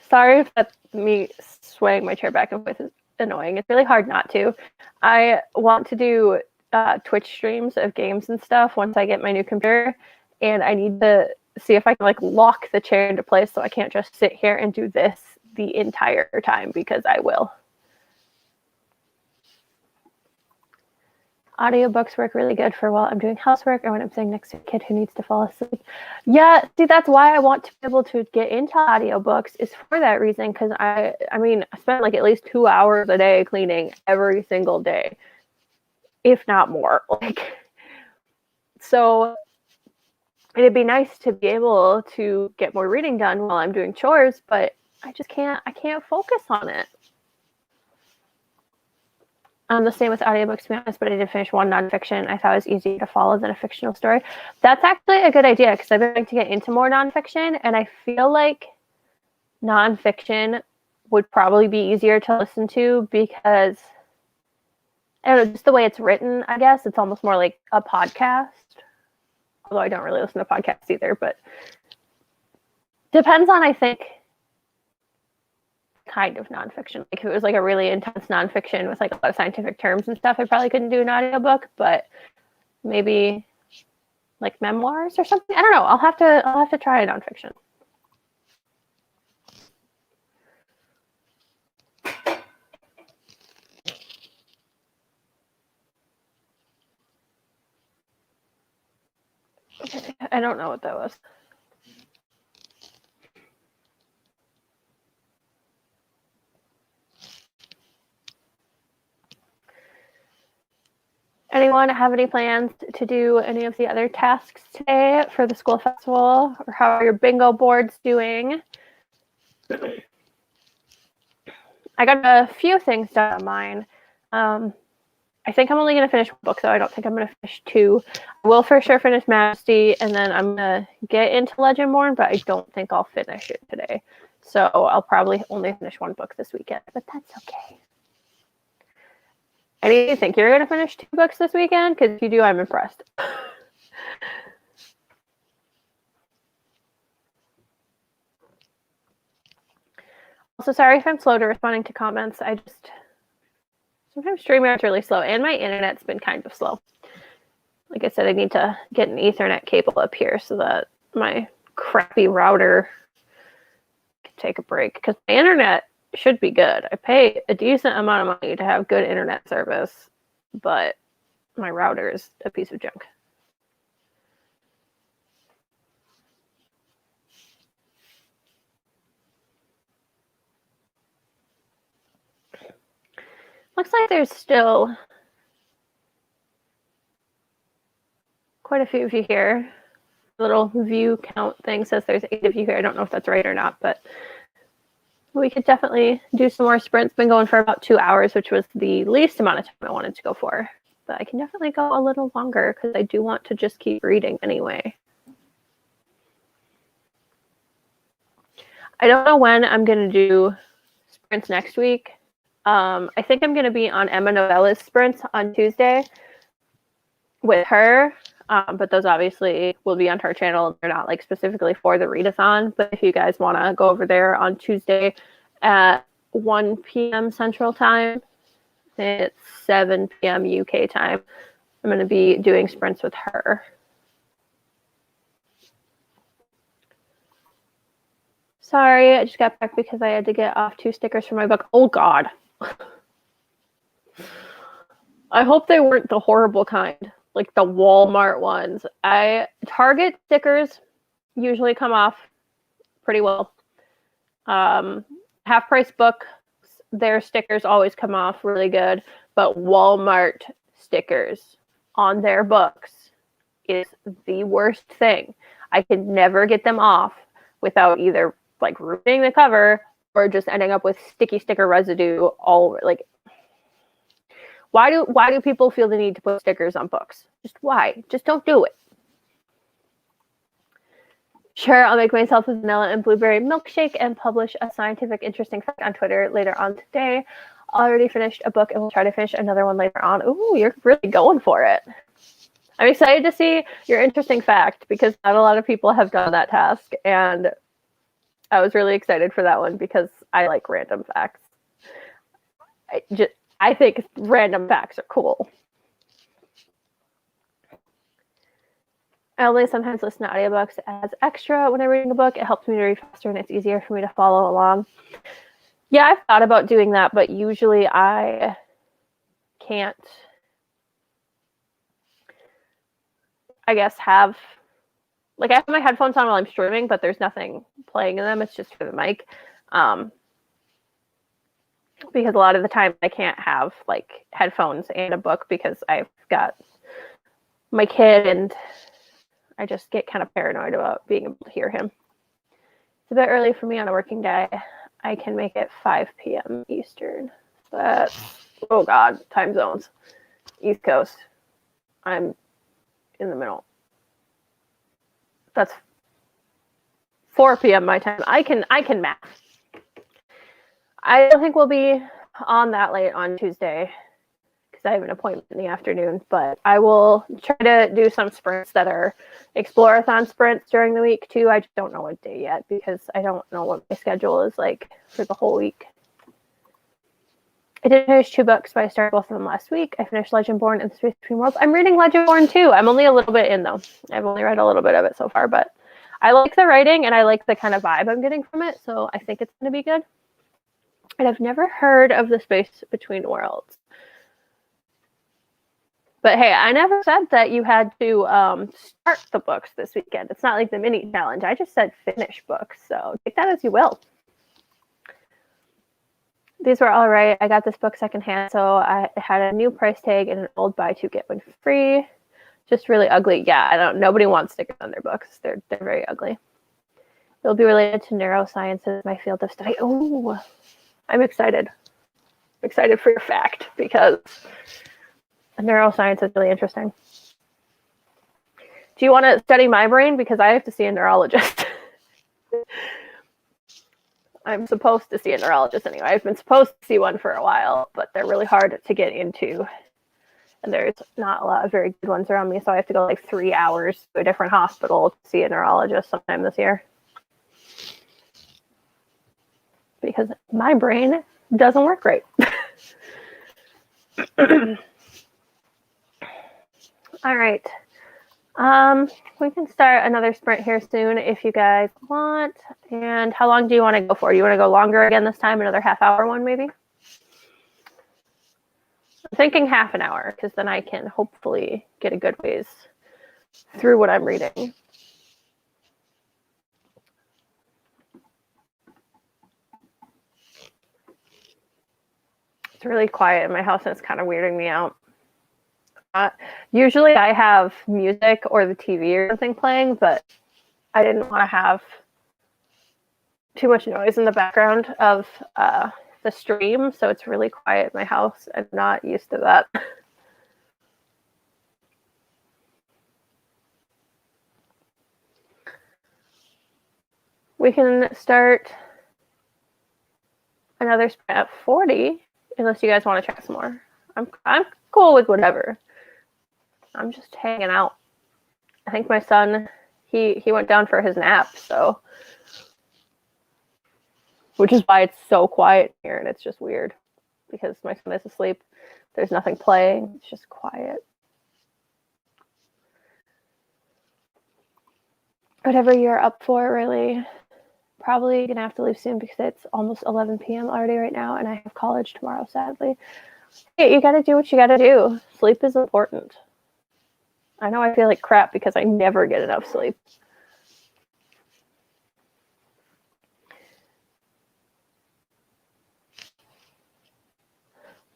Sorry if that's me swaying my chair back and forth is annoying. It's really hard not to. I want to do Twitch streams of games and stuff once I get my new computer, and I need to see if I can like lock the chair into place so I can't just sit here and do this the entire time because I will. Audiobooks work really good for while I'm doing housework or when I'm sitting next to a kid who needs to fall asleep. Yeah, see, that's why I want to be able to get into audiobooks is for that reason, because I spend like at least 2 hours a day cleaning every single day, if not more. Like, so it'd be nice to be able to get more reading done while I'm doing chores, but I can't focus on it. I'm the same with audiobooks, to be honest, but I did finish one nonfiction. I thought it was easier to follow than a fictional story. That's actually a good idea because I've been trying to get into more nonfiction, and I feel like nonfiction would probably be easier to listen to because, I don't know, just the way it's written, I guess. It's almost more like a podcast. Although I don't really listen to podcasts either, but depends on, I think, kind of nonfiction. Like if it was like a really intense nonfiction with like a lot of scientific terms and stuff, I probably couldn't do an audiobook, but maybe like memoirs or something. I don't know. I'll have to try a nonfiction. I don't know what that was. Anyone have any plans to do any of the other tasks today for the school festival? Or how are your bingo boards doing? I got a few things done on mine. I think I'm only going to finish one book, though. I don't think I'm going to finish two. I will for sure finish Majesty, and then I'm going to get into Legendborn, but I don't think I'll finish it today. So I'll probably only finish one book this weekend, but that's okay. And do you think you're going to finish 2 books this weekend? Because if you do, I'm impressed. Also, sorry if I'm slow to responding to comments. Sometimes StreamYard's really slow, and my internet's been kind of slow. Like I said, I need to get an Ethernet cable up here so that my crappy router can take a break. Because my internet should be good. I pay a decent amount of money to have good internet service, but my router is a piece of junk. Looks like there's still quite a few of you here. The little view count thing says there's 8 of you here. I don't know if that's right or not, but we could definitely do some more sprints. Been going for about 2 hours, which was the least amount of time I wanted to go for. But I can definitely go a little longer because I do want to just keep reading anyway. I don't know when I'm going to do sprints next week. I think I'm going to be on Emma Novella's sprints on Tuesday with her, but those obviously will be on her channel. They're not like specifically for the readathon, but if you guys want to go over there on Tuesday at 1 p.m. Central Time, it's 7 p.m. UK time, I'm going to be doing sprints with her. Sorry, I just got back because I had to get off 2 stickers for my book. Oh, God. I hope they weren't the horrible kind, like the Walmart ones. Target stickers usually come off pretty well. Half-price books, their stickers always come off really good, but Walmart stickers on their books is the worst thing. I can never get them off without either like ruining the cover or just ending up with sticky sticker residue all over. Like, why do people feel the need to put stickers on books? Just why? Just don't do it. Sure, I'll make myself a vanilla and blueberry milkshake and publish a scientific interesting fact on Twitter later on today. Already finished a book and we'll try to finish another one later on. Ooh, you're really going for it. I'm excited to see your interesting fact because not a lot of people have done that task, and I was really excited for that one because I like random facts. I think random facts are cool. I only sometimes listen to audiobooks as extra when I'm reading a book. It helps me to read faster and it's easier for me to follow along. Yeah, I've thought about doing that, but usually I can't, I guess, I have my headphones on while I'm streaming, but there's nothing playing in them. It's just for the mic. Because a lot of the time I can't have like headphones and a book because I've got my kid and I just get kind of paranoid about being able to hear him. It's a bit early for me on a working day. I can make it 5 p.m. Eastern. That's Oh God, time zones. East Coast. I'm in the middle. That's 4 p.m. my time. I can math. I don't think we'll be on that late on Tuesday because I have an appointment in the afternoon, but I will try to do some sprints that are Explore-a-thon sprints during the week too. I just don't know what day yet because I don't know what my schedule is like for the whole week. I did finish 2 books, but I started both of them last week. I finished Legendborn and The Space Between Worlds. I'm reading Legendborn too. I'm only a little bit in though. I've only read a little bit of it so far, but I like the writing and I like the kind of vibe I'm getting from it, so I think it's going to be good. And I've never heard of The Space Between Worlds. But hey, I never said that you had to start the books this weekend. It's not like the mini challenge. I just said finish books, so take that as you will. These were all right. I got this book secondhand, so I had a new price tag and an old buy two get one free. Just really ugly. Yeah, nobody wants stickers on their books. They're very ugly. It'll be related to neuroscience, my field of study. Oh, I'm excited. I'm excited for your fact because neuroscience is really interesting. Do you want to study my brain? Because I have to see a neurologist. I'm supposed to see a neurologist anyway. I've been supposed to see one for a while, but they're really hard to get into. And there's not a lot of very good ones around me, so I have to go like 3 hours to a different hospital to see a neurologist sometime this year. Because my brain doesn't work great. All right. We can start another sprint here soon if you guys want. And how long do you want to go for? Do you want to go longer again this time? Another half-hour one, maybe? I'm thinking half an hour, because then I can hopefully get a good ways through what I'm reading. It's really quiet in my house, and it's kind of weirding me out. Usually I have music or the TV or something playing, but I didn't want to have too much noise in the background of the stream, so it's really quiet in my house. I'm not used to that. We can start another sprint at 40, unless you guys want to check some more. I'm cool with whatever. I'm just hanging out. I think my son, he went down for his nap, so, which is why it's so quiet here, and it's just weird because my son is asleep. There's nothing playing. It's just quiet. Whatever you're up for, really. Probably gonna have to leave soon because it's almost 11 p.m. already right now, and I have college tomorrow, sadly. Hey, you gotta do what you gotta do. Sleep is important. I know I feel like crap because I never get enough sleep.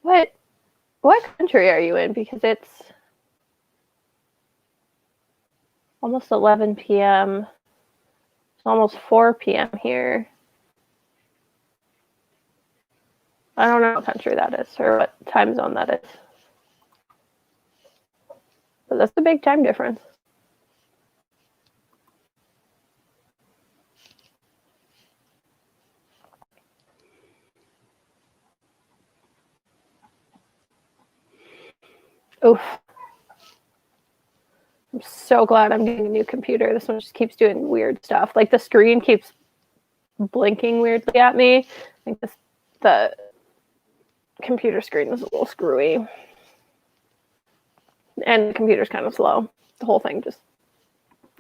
What country are you in? Because it's almost 11 p.m. It's almost 4 p.m. here. I don't know what country that is or what time zone that is. But that's a big time difference. Oof. I'm so glad I'm getting a new computer. This one just keeps doing weird stuff. Like the screen keeps blinking weirdly at me. I think the computer screen is a little screwy. And the computer's kind of slow. The whole thing just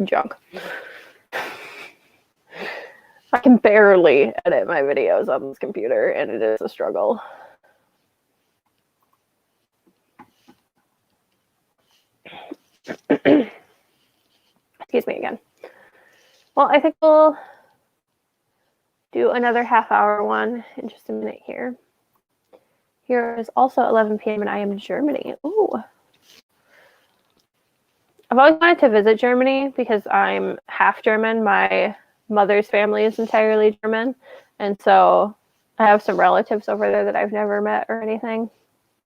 junk. I can barely edit my videos on this computer, and it is a struggle. Excuse me again. Well, I think we'll do another half-hour one in just a minute here. Here is also 11 p.m. and I am in Germany. Ooh. I've always wanted to visit Germany because I'm half German. My mother's family is entirely German. And so I have some relatives over there that I've never met or anything.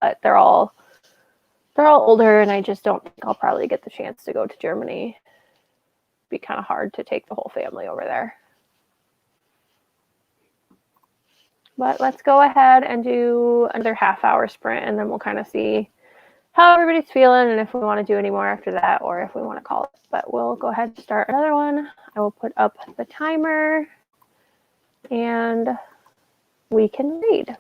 but they're all older, and I just don't think I'll probably get the chance to go to Germany. It'd be kind of hard to take the whole family over there. But let's go ahead and do another half-hour sprint, and then we'll kind of see how everybody's feeling and if we want to do any more after that or if we want to call it. But we'll go ahead and start another one. I will put up the timer, and we can read.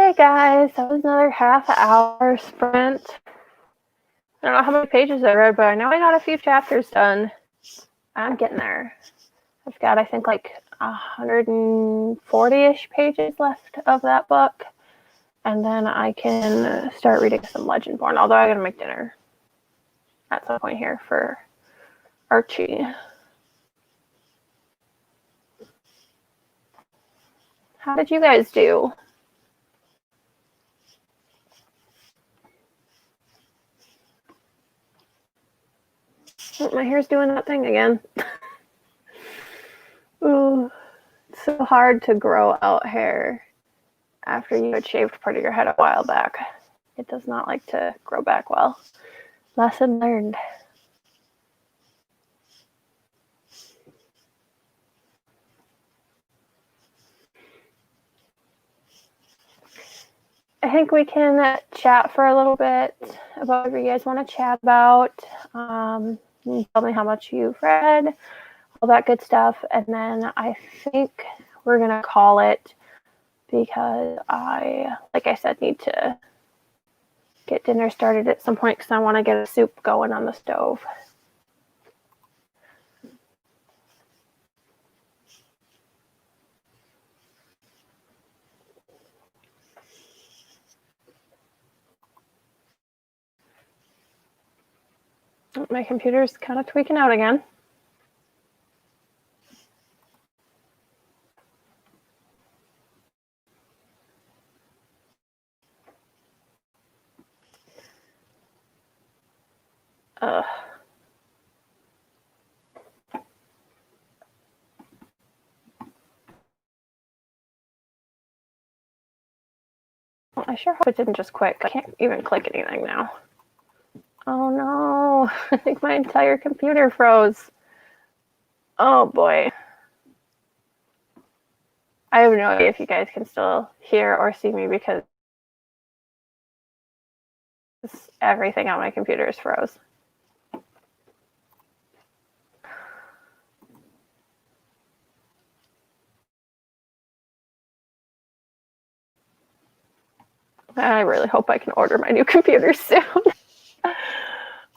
right, guys, that was another half-hour sprint. I don't know how many pages I read, but I know I got a few chapters done. I'm getting there. I've got, I think, like 140-ish pages left of that book. And then I can start reading some Legendborn, although I gotta make dinner at some point here for Archie. How did you guys do? Oh, my hair's doing that thing again. Ooh, it's so hard to grow out hair after you had shaved part of your head a while back. It does not like to grow back well. Lesson learned. I think we can chat for a little bit about whatever you guys want to chat about. Tell me how much you've read, all that good stuff. And then I think we're going to call it because I, like I said, need to get dinner started at some point because I want to get a soup going on the stove. My computer's kind of tweaking out again. Ugh. Well, I sure hope it didn't just quit. I can't even click anything now. Oh no, I think my entire computer froze. Oh boy. I have no idea if you guys can still hear or see me because everything on my computer is froze. I really hope I can order my new computer soon.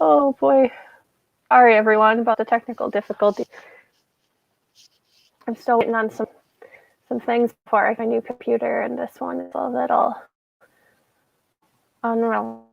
Oh boy. Sorry everyone about the technical difficulty. I'm still waiting on some things before I get my new computer, and this one is a little unreliable.